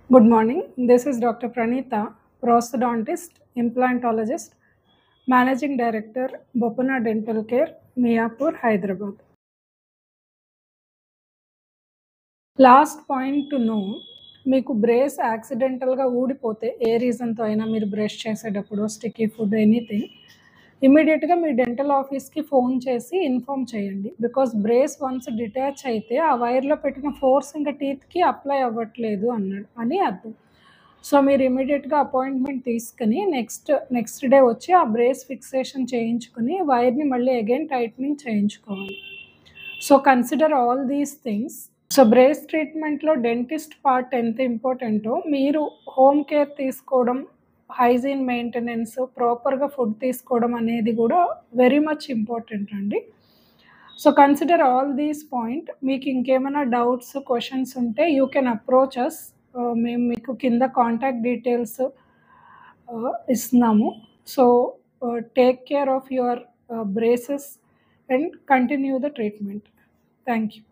Good morning. This is Dr. Pranita, prosthodontist, implantologist, Managing Director, Bopana Dental Care, Miapur, Hyderabad. Last point to know, మీకు brace యాక్సిడెంటల్గా ఊడిపోతే ఏ రీజన్తో అయినా మీరు brush చేసేటప్పుడు sticky food anything ఇమీడియట్గా మీ dental ఆఫీస్కి phone చేసి inform చేయండి. Because brace once detach అయితే ఆ వైర్లో పెట్టిన ఫోర్స్ ఇంకా టీత్కి అప్లై అవ్వట్లేదు అని అర్థం. సో మీరు ఇమీడియట్గా అపాయింట్మెంట్ తీసుకుని నెక్స్ట్ డే వచ్చి ఆ బ్రేస్ ఫిక్సేషన్ చేయించుకుని వైర్ని మళ్ళీ అగైన్ టైట్నింగ్ చేయించుకోవాలి. So consider all these things. So brace ట్రీట్మెంట్లో డెంటిస్ట్ పార్ట్ ఎంత ఇంపార్టెంటో మీరు హోమ్ కేర్ తీసుకోవడం, హైజీన్ మెయింటెనెన్స్, ప్రాపర్గా ఫుడ్ తీసుకోవడం అనేది కూడా వెరీ మచ్ ఇంపార్టెంట్ అండి. So consider all these point. మీకు ఇంకేమైనా డౌట్స్, క్వశ్చన్స్ ఉంటే యూ కెన్ అప్రోచ్ అస్. మేము మీకు కింద కాంటాక్ట్ డీటెయిల్స్ ఇస్తున్నాము. So take care of your braces and continue the treatment. Thank you.